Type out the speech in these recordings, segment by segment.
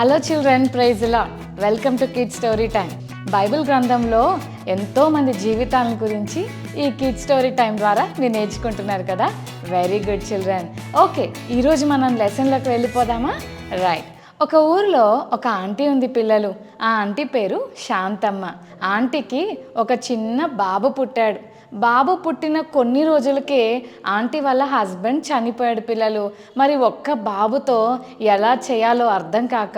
Hello children, praise lord. Welcome to kids story time. Bible గ్రంథంలో ఎంతోమంది జీవితాల గురించి ఈ కిడ్స్ స్టోరీ టైం ద్వారా మీరు నేర్చుకుంటున్నారు కదా. Very good children. ఓకే, ఈరోజు మనం లెసన్లోకి వెళ్ళిపోదామా? రైట్. ఒక ఊరిలో ఒక ఆంటీ ఉంది పిల్లలు. ఆ ఆంటీ పేరు శాంతమ్మ. ఆంటీకి ఒక చిన్న బాబు పుట్టాడు. బాబు పుట్టిన కొన్ని రోజులకే ఆంటీ వాళ్ళ హస్బెండ్ చనిపోయాడు పిల్లలు. మరి ఒక్క బాబుతో ఎలా చేయాలో అర్థం కాక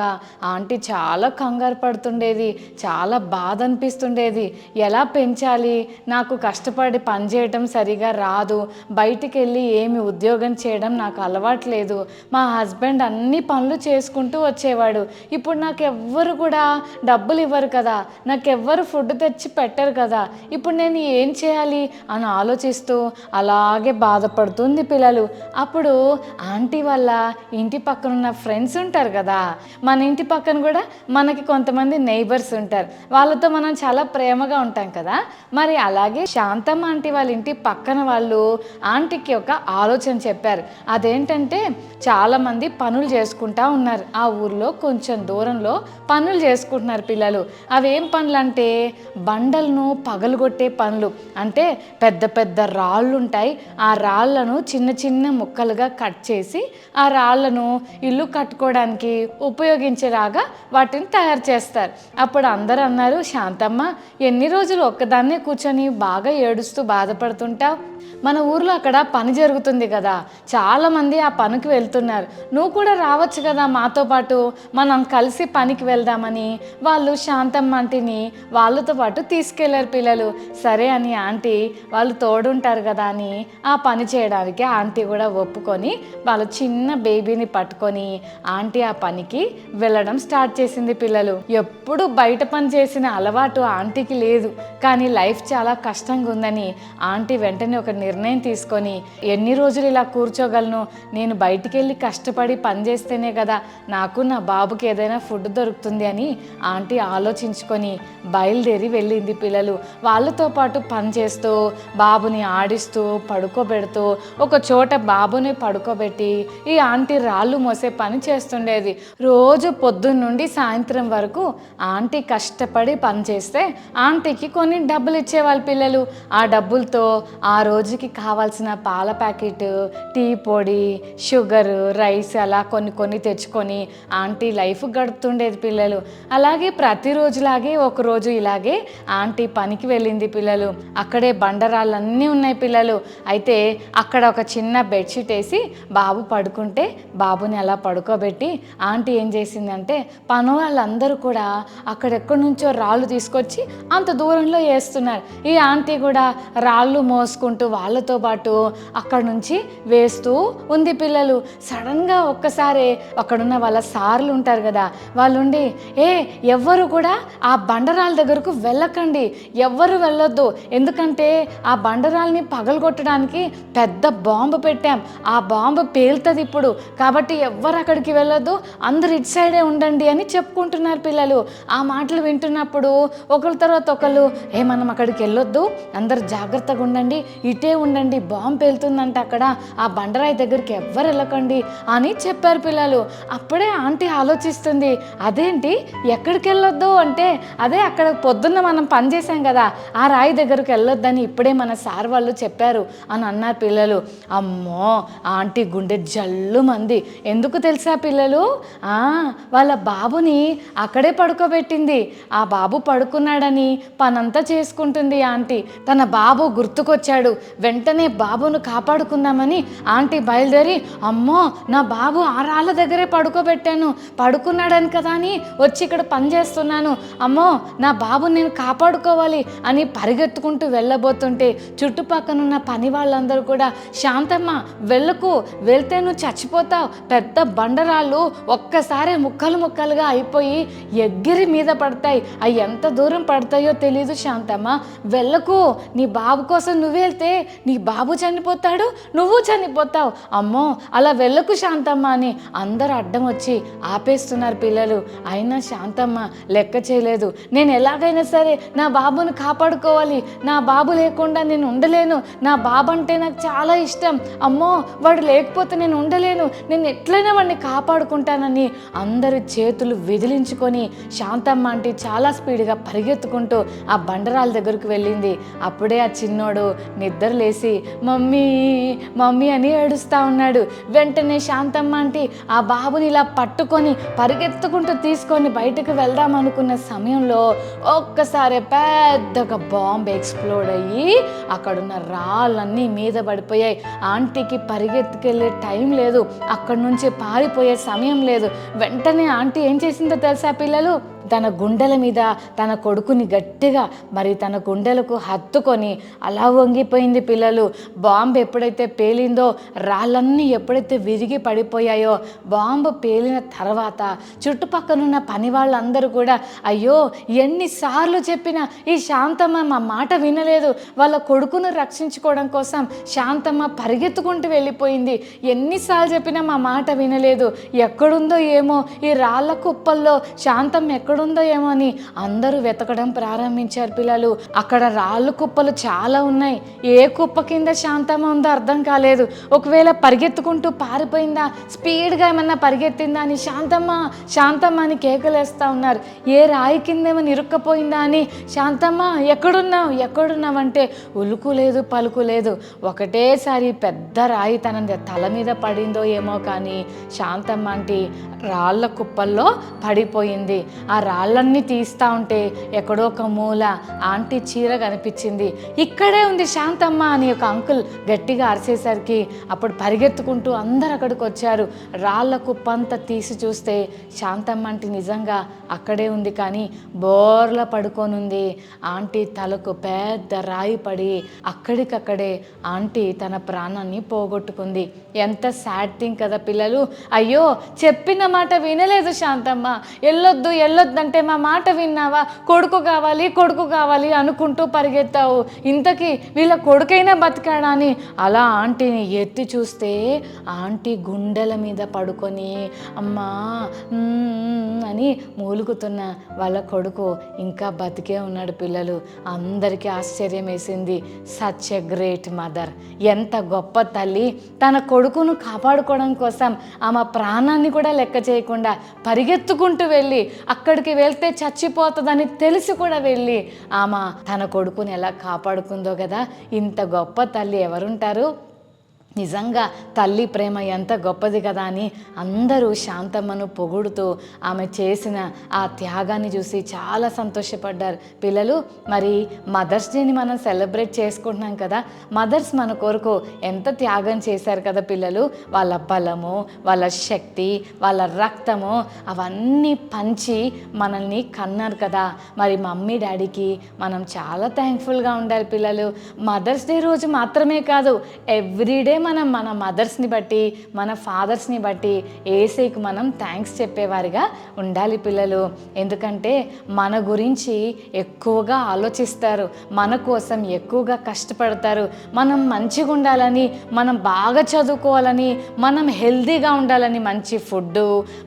ఆంటీ చాలా కంగారు పడుతుండేది, చాలా బాధ అనిపిస్తుండేది. ఎలా పెంచాలి, నాకు కష్టపడి పని చేయడం సరిగా రాదు, బయటికి వెళ్ళి ఏమి ఉద్యోగం చేయడం నాకు అలవాట్లేదు, మా హస్బెండ్ అన్ని పనులు చేసుకుంటూ వచ్చేవాడు, ఇప్పుడు నాకు ఎవ్వరు కూడా డబ్బులు ఇవ్వరు కదా, నాకెవ్వరు ఫుడ్ తెచ్చి పెట్టరు కదా, ఇప్పుడు నేను ఏం చేయాలి అని ఆలోచిస్తూ అలాగే బాధపడుతుంది పిల్లలు. అప్పుడు ఆంటీ వాళ్ళ ఇంటి పక్కన ఉన్న ఫ్రెండ్స్ ఉంటారు కదా, మన ఇంటి పక్కన కూడా మనకి కొంతమంది నైబర్స్ ఉంటారు, వాళ్ళతో మనం చాలా ప్రేమగా ఉంటాం కదా. మరి అలాగే శాంతమ్మ ఆంటీ వాళ్ళ ఇంటి పక్కన వాళ్ళు ఆంటీకి ఒక ఆలోచన చెప్పారు. అదేంటంటే చాలామంది పనులు చేసుకుంటా ఉన్నారు. ఆ ఊర్లో కొంచెం దూరంలో పనులు చేసుకుంటున్నారు పిల్లలు. అవేం పనులు అంటే బండలను పగలగొట్టే పనులు. అంటే పెద్ద పెద్ద రాళ్ళు ఉంటాయి, ఆ రాళ్లను చిన్న చిన్న ముక్కలుగా కట్ చేసి ఆ రాళ్లను ఇల్లు కట్టుకోవడానికి ఉపయోగించేలాగా వాటిని తయారు చేస్తారు. అప్పుడు అందరూ అన్నారు, శాంతమ్మ ఎన్ని రోజులు ఒక్కదాన్నే కూర్చొని బాగా ఏడుస్తూ బాధపడుతుంటావు, మన ఊర్లో అక్కడ పని జరుగుతుంది కదా, చాలామంది ఆ పనికి వెళ్తున్నారు, నువ్వు కూడా రావచ్చు కదా మాతో పాటు, మనం కలిసి పనికి వెళ్దామని వాళ్ళు శాంతమ్మ ఆంటీని వాళ్ళతో పాటు తీసుకెళ్లారు పిల్లలు. సరే అని ఆంటీ వాళ్ళు తోడుంటారు కదా అని ఆ పని చేయడానికి ఆంటీ కూడా ఒప్పుకొని వాళ్ళ చిన్న బేబీని పట్టుకొని ఆంటీ ఆ పనికి వెళ్ళడం స్టార్ట్ చేసింది పిల్లలు. ఎప్పుడు బయట పని చేసిన అలవాటు ఆంటీకి లేదు, కానీ లైఫ్ చాలా కష్టంగా ఉందని ఆంటీ వెంటనే ఒక నిర్ణయం తీసుకొని, ఎన్ని రోజులు ఇలా కూర్చోగలను, నేను బయటికి వెళ్ళి కష్టపడి పని చేస్తేనే కదా నాకు నా బాబుకి ఏదైనా ఫుడ్ దొరుకుతుంది అని ఆంటీ ఆలోచించుకొని బయలుదేరి వెళ్ళింది పిల్లలు. వాళ్ళతో పాటు పని చేస్తూ బాబుని ఆడిస్తూ పడుకోబెడుతూ ఒక చోట బాబుని పడుకోబెట్టి ఈ ఆంటీ రాళ్ళు మోసే పని చేస్తుండేది. రోజు పొద్దున్న నుండి సాయంత్రం వరకు ఆంటీ కష్టపడి పని చేస్తే ఆంటీకి కొన్ని డబ్బులు ఇచ్చేవాళ్ళు పిల్లలు. ఆ డబ్బులతో ఆ రోజుకి కావాల్సిన పాల ప్యాకెట్, టీ పొడి, షుగర్, రైస్ అలా కొన్ని తెచ్చుకొని ఆంటీ లైఫ్ గడుపుతుండేది పిల్లలు. అలాగే ప్రతిరోజులాగే ఒకరోజు ఇలాగే ఆంటీ పనికి వెళ్ళింది పిల్లలు. అక్కడే బండరాళ్ళన్నీ ఉన్నాయి పిల్లలు. అయితే అక్కడ ఒక చిన్న బెడ్షీట్ వేసి బాబు పడుకుంటే బాబుని అలా పడుకోబెట్టి ఆంటీ ఏం చేసిందంటే పని వాళ్ళందరూ కూడా అక్కడెక్కడి నుంచో రాళ్ళు తీసుకొచ్చి అంత దూరంలో వేస్తున్నారు. ఈ ఆంటీ కూడా రాళ్ళు మోసుకుంటూ వాళ్ళతో పాటు అక్కడ నుంచి వేస్తూ ఉంది పిల్లలు. సడన్గా ఒక్కసారి అక్కడున్న వాళ్ళ సార్లు ఉంటారు కదా, వాళ్ళు ఉండి ఎవ్వరు కూడా ఆ బండరాళ్ళ దగ్గరకు వెళ్ళకండి, ఎవ్వరు వెళ్ళొద్దు, ఎందుకంటే ఆ బండరాల్ని పగలగొట్టడానికి పెద్ద బాంబు పెట్టాం, ఆ బాంబు పేలుతుంది ఇప్పుడు, కాబట్టి ఎవ్వరు అక్కడికి వెళ్ళొద్దు, అందరు ఇటు సైడే ఉండండి అని చెప్పుకుంటున్నారు పిల్లలు. ఆ మాటలు వింటున్నప్పుడు ఒకరి తర్వాత ఒకళ్ళు మనం అక్కడికి వెళ్ళొద్దు, అందరు జాగ్రత్తగా ఉండండి, ఇటే ఉండండి, బాంబు పేలుతుందంటే అక్కడ ఆ బండరాయి దగ్గరికి ఎవ్వరు వెళ్ళకండి అని చెప్పారు పిల్లలు. అప్పుడే ఆంటీ ఆలోచిస్తుంది, అదేంటి ఎక్కడికి వెళ్ళొద్దు అంటే, అదే అక్కడ పొద్దున్న మనం పని చేసాం కదా ఆ రాయి దగ్గరికి వెళ్ళొద్దని ఇప్పుడే మన సార్ వాళ్ళు చెప్పారు అని అన్నారు పిల్లలు. అమ్మో, ఆంటీ గుండె జల్లు మంది. ఎందుకు తెలుసా పిల్లలు, వాళ్ళ బాబుని అక్కడే పడుకోబెట్టింది. ఆ బాబు పడుకున్నాడని పనంతా చేసుకుంటుంది ఆంటీ. తన బాబు గుర్తుకొచ్చాడు, వెంటనే బాబును కాపాడుకుందామని ఆంటీ బయలుదేరి, అమ్మో నా బాబు ఆ రాళ్ళ దగ్గరే పడుకోబెట్టాను, పడుకున్నాడని కదా అని వచ్చి ఇక్కడ పని చేస్తున్నాను, అమ్మో నా బాబుని నేను కాపాడుకోవాలి అని పరిగెత్తుకుంటూ వెళ్ళబోతుంటే చుట్టుపక్కనున్న పని వాళ్ళందరూ కూడా, శాంతమ్మ వెళ్ళకు, వెళ్తే నువ్వు చచ్చిపోతావు, పెద్ద బండరాళ్ళు ఒక్కసారి ముక్కలు ముక్కలుగా అయిపోయి ఎగిరి మీద పడతాయి, అవి ఎంత దూరం పడతాయో తెలీదు శాంతమ్మ, వెళ్ళకు, నీ బాబు కోసం నువ్వు వెళ్తే నీ బాబు చనిపోతాడు, నువ్వు చనిపోతావు, అమ్మో అలా వెళ్ళకు శాంతమ్మ అని అందరూ అడ్డం వచ్చి ఆపేస్తున్నారు పిల్లలు. అయినా శాంతమ్మ లెక్క చేయలేదు, నేను ఎలాగైనా సరే నా బాబును కాపాడుకోవాలి, నా బాబు లేకుండా నేను ఉండలేను, నా బాబు అంటే నాకు చాలా ఇష్టం, అమ్మో వాడు లేకపోతే నేను ఉండలేను, నేను ఎట్లయినా వాడిని కాపాడుకుంటానని అందరి చేతులు విదిలించుకొని శాంతమ్మ అంటే చాలా స్పీడ్గా పరిగెత్తుకుంటూ ఆ బండరాల దగ్గరకు వెళ్ళింది. అప్పుడే ఆ చిన్నోడు నిద్ర లేసి మమ్మీ మమ్మీ అని ఏడుస్తూ ఉన్నాడు. వెంటనే శాంతమ్మ అంటే ఆ బాబుని ఇలా పట్టుకొని పరిగెత్తుకుంటూ తీసుకొని బయటకు వెళ్దాం అనుకున్న సమయంలో ఒక్కసారి పెద్దగా బాంబు ఎక్స్ప్లోడ్ అయ్యి అక్కడున్న రాళ్ళన్నీ మీద పడిపోయాయి. ఆంటీకి పరిగెత్తుకెళ్ళే టైం లేదు, అక్కడి నుంచి పారిపోయే సమయం లేదు. వెంటనే ఆంటీ ఏం చేసిందో తెలుసా పిల్లలు, తన గుండెల మీద తన కొడుకుని గట్టిగా తన గుండెలకు హత్తుకొని అలా వంగిపోయింది పిల్లలు. బాంబు ఎప్పుడైతే పేలిందో, రాళ్ళన్నీ ఎప్పుడైతే విరిగి పడిపోయాయో, బాంబు పేలిన తర్వాత చుట్టుపక్కనున్న పని వాళ్ళందరూ కూడా అయ్యో ఎన్నిసార్లు చెప్పినా ఈ శాంతమ్మ మా మాట వినలేదు, వాళ్ళ కొడుకును రక్షించుకోవడం కోసం శాంతమ్మ పరిగెత్తుకుంటూ వెళ్ళిపోయింది, ఎన్నిసార్లు చెప్పినా మా మాట వినలేదు, ఎక్కడుందో ఏమో ఈ రాళ్ళ కుప్పల్లో శాంతమ్మ ఎక్కడుందో ఏమో అని అందరూ వెతకడం ప్రారంభించారు పిల్లలు. అక్కడ రాళ్ళు కుప్పలు చాలా ఉన్నాయి, ఏ కుప్ప కింద శాంతమ్మ ఉందో అర్థం కాలేదు. ఒకవేళ పరిగెత్తుకుంటూ పారిపోయిందా, స్పీడ్గా ఏమన్నా పరిగెత్తిందా అని శాంతమ్మ శాంతమ్మ అని కేకలేస్తూ ఉన్నారు. ఏ రాయి కింద ఏమైనా ఇరుక్కపోయిందా అని శాంతమ్మ ఎక్కడున్నావు ఎక్కడున్నావు అంటే ఉలుకు లేదు పలుకు లేదు. ఒకటేసారి పెద్ద రాయి తన తల మీద పడిందో ఏమో కానీ శాంతమ్మ అంటే రాళ్ళ కుప్పల్లో పడిపోయింది. ఆ రాళ్ళన్నీ తీస్తూ ఉంటే ఎక్కడో ఒక మూల ఆంటీ చీర కనిపించింది. ఇక్కడే ఉంది శాంతమ్మ అని ఒక అంకుల్ గట్టిగా అరిసేసరికి అప్పుడు పరిగెత్తుకుంటూ అందరు అక్కడికి వచ్చారు. రాళ్ళ కుప్పంతా తీసి చూస్తే శాంతమ్మ ఆంటీ నిజంగా అక్కడే ఉంది, కానీ బోర్ల పడుకోనుంది. ఆంటీ తలకు పెద్ద రాయి పడి అక్కడికక్కడే ఆంటీ తన ప్రాణాన్ని పోగొట్టుకుంది. ఎంత సాడ్ థింగ్ కదా పిల్లలు. అయ్యో చెప్పిన మాట వినలేదు శాంతమ్మ, వెళ్ళొద్దు వెళ్ళొద్దంటే మా మాట విన్నావా, కొడుకు కావాలి కొడుకు కావాలి అనుకుంటూ పరిగెత్తావు, ఇంతకీ వీళ్ళ కొడుకైనా బతికాడా అని అలా ఆంటీని ఎత్తి చూస్తే ఆంటీ గుండెల మీద పడుకొని అమ్మా అని మూలుగుతున్న వాళ్ళ కొడుకు ఇంకా బతికే ఉన్నాడు పిల్లలు. అందరికీ ఆశ్చర్యం వేసింది. సచ్ ఎ గ్రేట్ మదర్, ఎంత గొప్ప తల్లి, తన కొడుకును కాపాడుకోవడం కోసం ఆమె ప్రాణాన్ని కూడా లెక్క చేయకుండా పరిగెత్తుకుంటూ వెళ్ళి అక్కడికి వెళ్తే చచ్చిపోతుందని తెలిసి కూడా వెళ్ళి ఆమె తన కొడుకుని ఎలా కాపాడుకుందో కదా. ఇంత గొప్ప తల్లి ఎవరుంటారు? నిజంగా తల్లి ప్రేమ ఎంత గొప్పది కదా అని అందరూ శాంతమ్మను పొగుడుతూ ఆమె చేసిన ఆ త్యాగాన్ని చూసి చాలా సంతోషపడ్డారు పిల్లలు. మరి మదర్స్ డేని మనం సెలబ్రేట్ చేసుకుంటున్నాం కదా, మదర్స్ మన కొరకు ఎంత త్యాగం చేశారు కదా పిల్లలు. వాళ్ళ బలము, వాళ్ళ శక్తి, వాళ్ళ రక్తము అవన్నీ పంచి మనల్ని కన్నారు కదా. మరి మమ్మీ డాడీకి మనం చాలా థ్యాంక్ఫుల్గా ఉండాలి పిల్లలు. మదర్స్ డే రోజు మాత్రమే కాదు, ఎవ్రీడే మనం మన మదర్స్ని బట్టి మన ఫాదర్స్ని బట్టి ఏసైకి మనం థ్యాంక్స్ చెప్పేవారిగా ఉండాలి పిల్లలు. ఎందుకంటే మన గురించి ఎక్కువగా ఆలోచిస్తారు, మన కోసం ఎక్కువగా కష్టపడతారు. మనం మంచిగా ఉండాలని, మనం బాగా చదువుకోవాలని, మనం హెల్తీగా ఉండాలని మంచి ఫుడ్డు,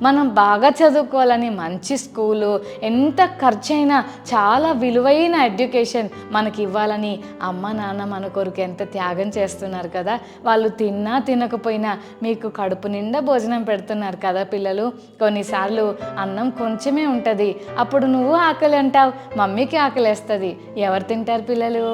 మనం బాగా చదువుకోవాలని మంచి స్కూలు, ఎంత ఖర్చైనా చాలా విలువైన ఎడ్యుకేషన్ మనకి ఇవ్వాలని అమ్మ నాన్న మన కొరకు ఎంత త్యాగం చేస్తున్నారు కదా. వాళ్ళు తిన్నా తినకపోయినా మీకు కడుపు నిండా భోజనం పెడుతున్నారు కదా పిల్లలు. కొన్నిసార్లు అన్నం కొంచెమే ఉంటుంది, అప్పుడు నువ్వు ఆకలి అంటావు, మమ్మీకి ఆకలేస్తుంది. ఎవరు తింటారు పిల్లలు?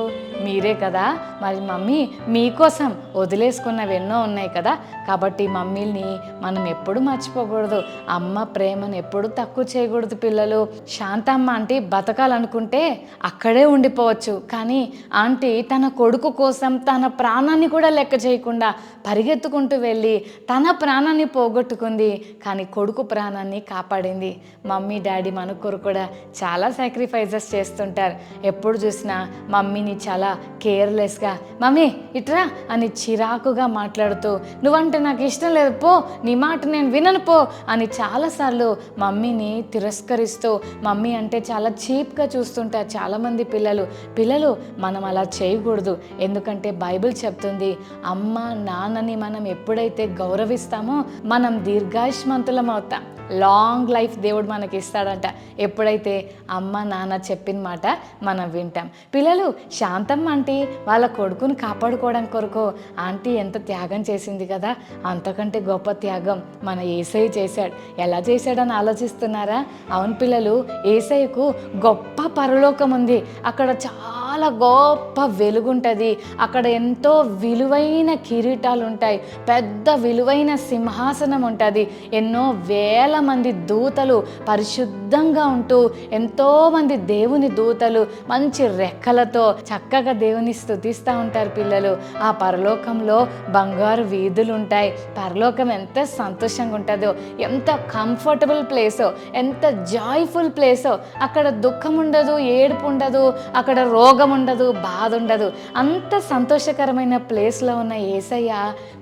మీరే కదా. మరి మమ్మీ మీకోసం వదిలేసుకున్నవి ఎన్నో ఉన్నాయి కదా. కాబట్టి మమ్మీని మనం ఎప్పుడు మర్చిపోకూడదు, అమ్మ ప్రేమను ఎప్పుడు తక్కువ చేయకూడదు పిల్లలు. శాంతమ్మ ఆంటీ బతకాలనుకుంటే అక్కడే ఉండిపోవచ్చు, కానీ ఆంటీ తన కొడుకు కోసం తన ప్రాణాన్ని కూడా లెక్క చేయకుండా పరిగెత్తుకుంటూ వెళ్ళి తన ప్రాణాన్ని పోగొట్టుకుంది, కానీ కొడుకు ప్రాణాన్ని కాపాడింది. మమ్మీ డాడీ మన కొరకు కూడా చాలా సాక్రిఫైజెస్ చేస్తుంటారు. ఎప్పుడు చూసినా మమ్మీని చాలా కేర్లెస్గా మమ్మీ ఇట్రా అని చిరాకుగా మాట్లాడుతూ నువ్వంటే నాకు ఇష్టం లేదు పో, నీ మాట నేను వినను పో అని చాలాసార్లు మమ్మీని తిరస్కరిస్తూ మమ్మీ అంటే చాలా చీప్గా చూస్తుంటారు చాలామంది పిల్లలు. మనం అలా చేయకూడదు, ఎందుకంటే బైబిల్ చెప్తుంది అమ్మ నాన్నని మనం ఎప్పుడైతే గౌరవిస్తామో మనం దీర్ఘాయుష్మంతులం అవుతాం. లాంగ్ లైఫ్ దేవుడు మనకి ఇస్తాడంట ఎప్పుడైతే అమ్మ నాన్న చెప్పిన మాట మనం వింటాం. పిల్లలు, శాంతమ్మ ఆంటీ వాళ్ళ కొడుకుని కాపాడుకోవడం కొరకు ఆంటీ ఎంత త్యాగం చేసింది కదా, అంతకంటే గొప్ప త్యాగం మన యేసయ్య చేశాడు. ఎలా చేశాడని ఆలోచిస్తున్నారా? అవును పిల్లలు, యేసయ్యకు గొప్ప పరలోకం ఉంది. అక్కడ చాలా గొప్ప వెలుగుంటుంది. అక్కడ ఎంతో విలువైన కిరీటాలు ఉంటాయి, పెద్ద విలువైన సింహాసనం ఉంటుంది. ఎన్నో వేల మంది దూతలు పరిశుద్ధంగా ఉంటూ, ఎంతోమంది దేవుని దూతలు మంచి రెక్కలతో చక్కగా దేవుని స్తుతిస్తూ ఉంటారు. పిల్లలు, ఆ పరలోకంలో బంగారు వీధులు ఉంటాయి. పరలోకం ఎంత సంతోషంగా ఉంటుందో, ఎంత కంఫర్టబుల్ ప్లేసో, ఎంత జాయ్ఫుల్ ప్లేసో. అక్కడ దుఃఖం ఉండదు, ఏడుపు ఉండదు, అక్కడ రోగం ఉండదు, బాధ ఉండదు. అంత సంతోషకరమైన ప్లేస్లో ఉన్న యేసయ్య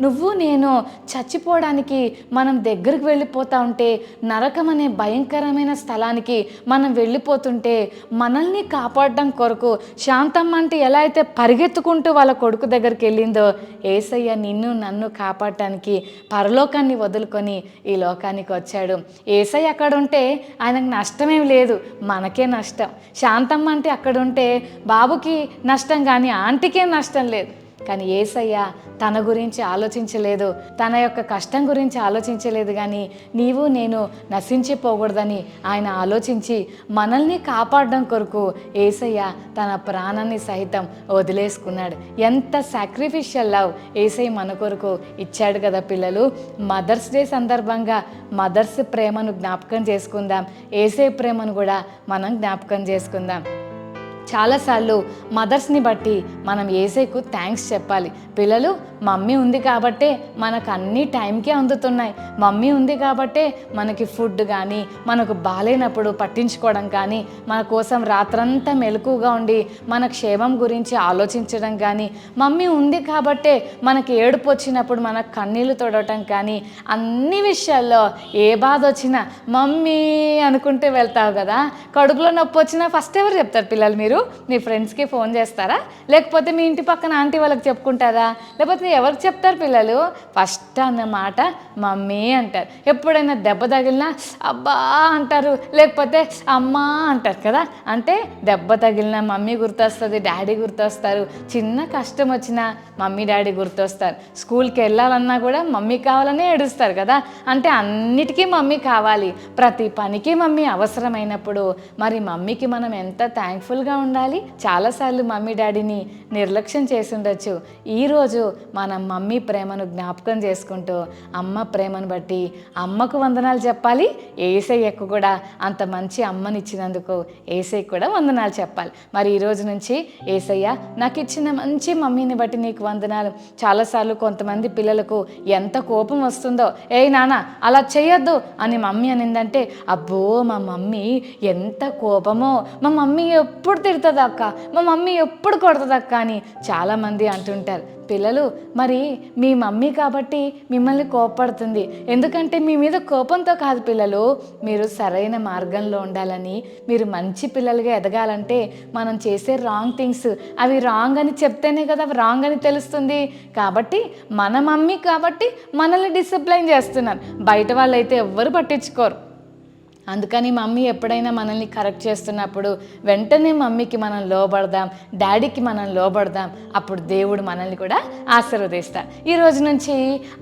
నువ్వు నేను చచ్చిపోవడానికి మనం దగ్గరికి వెళ్ళిపోతా ఉంటే, నరకం అనే భయంకరమైన స్థలానికి మనం వెళ్ళిపోతుంటే మనల్ని కాపాడడం కొరకు శాంతమ్మ అంటే ఎలా అయితే పరిగెత్తుకుంటూ వాళ్ళ కొడుకు దగ్గరికి వెళ్ళిందో, యేసయ్య నిన్ను నన్ను కాపాడటానికి పరలోకాన్ని వదులుకొని ఈ లోకానికి వచ్చాడు. యేసయ్య అక్కడ ఉంటే ఆయనకు నష్టమేం లేదు, మనకే నష్టం. శాంతమ్మ అంటే అక్కడ ఉంటే బాబుకి నష్టం కానీ ఆంటీకే నష్టం లేదు. కానీ యేసయ్య తన గురించి ఆలోచించలేదు, తన యొక్క కష్టం గురించి ఆలోచించలేదు. కానీ నీవు నేను నశించిపోకూడదని ఆయన ఆలోచించి మనల్ని కాపాడడం కొరకు యేసయ్య తన ప్రాణాన్ని సహితం వదిలేసుకున్నాడు. ఎంత సాక్రిఫిషియల్ లవ్ యేసయ్య మన కొరకు ఇచ్చాడు కదా పిల్లలు. మదర్స్ డే సందర్భంగా మదర్స్ ప్రేమను జ్ఞాపకం చేసుకుందాం, యేసయ్య ప్రేమను కూడా మనం జ్ఞాపకం చేసుకుందాం. చాలాసార్లు మదర్స్ని బట్టి మనం యేసయ్యకు థ్యాంక్స్ చెప్పాలి. పిల్లలు, మమ్మీ ఉంది కాబట్టే మనకు అన్ని టైంకే అందుతున్నాయి. మమ్మీ ఉంది కాబట్టే మనకి ఫుడ్ కానీ, మనకు బాగాలేనప్పుడు పట్టించుకోవడం కానీ, మన కోసం రాత్రంతా మెలకుగా ఉండి మన క్షేమం గురించి ఆలోచించడం కానీ, మమ్మీ ఉంది కాబట్టే మనకి ఏడుపు వచ్చినప్పుడు మన కన్నీళ్లు తొడవటం కానీ, అన్ని విషయాల్లో ఏ బాధ వచ్చినా మమ్మీ అనుకుంటూ వెళ్తావు కదా. కడుపులో నొప్పి వచ్చినా ఫస్ట్ ఎవరు చెప్తారు పిల్లలు? మీరు మీ ఫ్రెండ్స్కి ఫోన్ చేస్తారా, లేకపోతే మీ ఇంటి పక్కన ఆంటీ వాళ్ళకి చెప్పుకుంటారా, లేకపోతే ఎవరికి చెప్తారు పిల్లలు? ఫస్ట్ అన్నమాట మమ్మీ అంటారు. ఎప్పుడైనా దెబ్బ తగిలినా అబ్బా అంటారు, లేకపోతే అమ్మా అంటారు కదా. అంటే దెబ్బ తగిలినా మమ్మీ గుర్తొస్తుంది, డాడీ గుర్తొస్తారు. చిన్న కష్టం వచ్చినా మమ్మీ డాడీ గుర్తొస్తారు. స్కూల్కి వెళ్ళాలన్నా కూడా మమ్మీ కావాలని ఏడుస్తారు కదా. అంటే అన్నిటికీ మమ్మీ కావాలి, ప్రతి పనికి మమ్మీ అవసరమైనప్పుడు మరి మమ్మీకి మనం ఎంత థ్యాంక్ఫుల్గా ఉండాలి. చాలాసార్లు మమ్మీ డాడీని నిర్లక్ష్యం చేసి ఉండొచ్చు. ఈరోజు మనం మమ్మీ ప్రేమను జ్ఞాపకం చేసుకుంటూ అమ్మ ప్రేమను బట్టి అమ్మకు వందనాలు చెప్పాలి. యేసయ్యకు కూడా అంత మంచి అమ్మనిచ్చినందుకు యేసయ్యకు కూడా వందనాలు చెప్పాలి. మరి ఈరోజు నుంచి యేసయ్య నాకు ఇచ్చిన మంచి మమ్మీని బట్టి నీకు వందనాలు. చాలాసార్లు కొంతమంది పిల్లలకు ఎంత కోపం వస్తుందో, ఏయ్ నాన్న అలా చేయొద్దు అని మమ్మీ అనిందంటే, అబ్బో మా మమ్మీ ఎంత కోపమో, మా మమ్మీ ఎప్పుడు తిడుతుంది అక్క, మా మమ్మీ ఎప్పుడు కొడుతుంది అక్క అని చాలామంది అంటుంటారు. పిల్లలు, మరి మీ మమ్మీ కాబట్టి మిమ్మల్ని కోపడుతుంది. ఎందుకంటే మీ మీద కోపంతో కాదు పిల్లలు, మీరు సరైన మార్గంలో ఉండాలని, మీరు మంచి పిల్లలుగా ఎదగాలంటే మనం చేసే రాంగ్ థింగ్స్ అవి రాంగ్ అని చెప్తేనే కదా రాంగ్ అని తెలుస్తుంది. కాబట్టి మన మమ్మీ కాబట్టి మనల్ని డిసిప్లైన్ చేస్తున్నారు. బయట వాళ్ళైతే ఎవ్వరు పట్టించుకోరు. అందుకని మమ్మీ ఎప్పుడైనా మనల్ని కరెక్ట్ చేస్తున్నప్పుడు వెంటనే మమ్మీకి మనం లోబడదాం, డాడీకి మనం లోబడదాం. అప్పుడు దేవుడు మనల్ని కూడా ఆశీర్వదిస్తాడు. ఈ రోజు నుంచి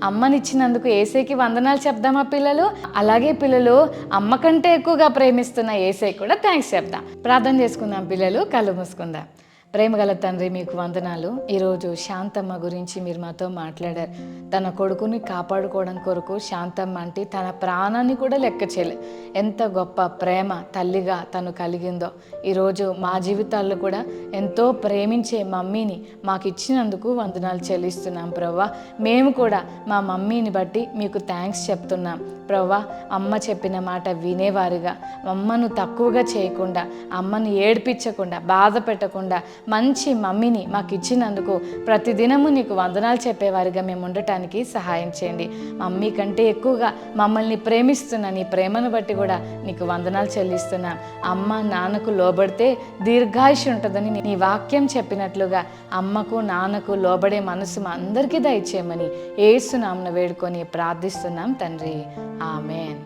అమ్మనిచ్చినందుకు యేసయ్యకి వందనాలు చెప్దామా పిల్లలు? అలాగే పిల్లలు, అమ్మ కంటే ఎక్కువగా ప్రేమిస్తున్న యేసయ్యకి కూడా థ్యాంక్స్ చెప్దాం. ప్రార్థన చేసుకుందాం పిల్లలు, కళ్ళు మూసుకుందాం. ప్రేమగల తండ్రి, మీకు వందనాలు. ఈరోజు శాంతమ్మ గురించి మీరు మాతో మాట్లాడారు. తన కొడుకుని కాపాడుకోవడం కొరకు శాంతమ్మ అంటే తన ప్రాణాన్ని కూడా లెక్క చేయలే. ఎంత గొప్ప ప్రేమ తల్లిగా తను కలిగిందో. ఈరోజు మా జీవితాల్లో కూడా ఎంతో ప్రేమించే మమ్మీని మాకు ఇచ్చినందుకు వందనాలు చెల్లిస్తున్నాం ప్రభువా. మేము కూడా మా మమ్మీని బట్టి మీకు థ్యాంక్స్ చెప్తున్నాం ప్రభువా. అమ్మ చెప్పిన మాట వినేవారుగా, అమ్మను తక్కువగా చేయకుండా, అమ్మను ఏడిపించకుండా, బాధ పెట్టకుండా, మంచి మమ్మీని మాకు ఇచ్చినందుకు ప్రతిదినము నీకు వందనాలు చెప్పేవారిగా మేము ఉండటానికి సహాయం చేయండి. మమ్మీ కంటే ఎక్కువగా మమ్మల్ని ప్రేమిస్తున్న నీ ప్రేమను బట్టి కూడా నీకు వందనాలు చెల్లిస్తున్నా. అమ్మ నాన్నకు లోబడితే దీర్ఘాయుష్ ఉంటుందని నీ వాక్యం చెప్పినట్లుగా అమ్మకు నాన్నకు లోబడే మనసు మా అందరికీ దయచేయమని యేసు నామమున వేడుకొని ప్రార్థిస్తున్నాం తండ్రి, ఆమేన్.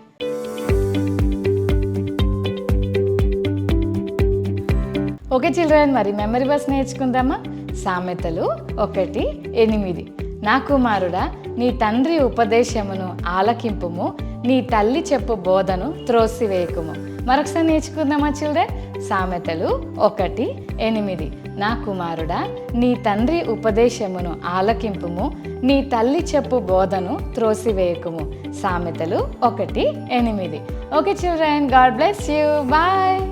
ఓకే చిల్డ్రన్, మరి మెమరీ వర్స్ నేర్చుకుందామా? సామెతలు 1:8. నా కుమారుడా, నీ తండ్రి ఉపదేశమును ఆలకింపుము, నీ తల్లి చెప్పు బోధను త్రోసివేయకుము. మరొకసారి నేర్చుకుందామా చిల్డ్రన్? సామెతలు 1:8. నా కుమారుడా, నీ తండ్రి ఉపదేశమును ఆలకింపుము, నీ తల్లి చెప్పు బోధను త్రోసివేయకుము. సామెతలు 1:8. Okay children, God bless you, bye.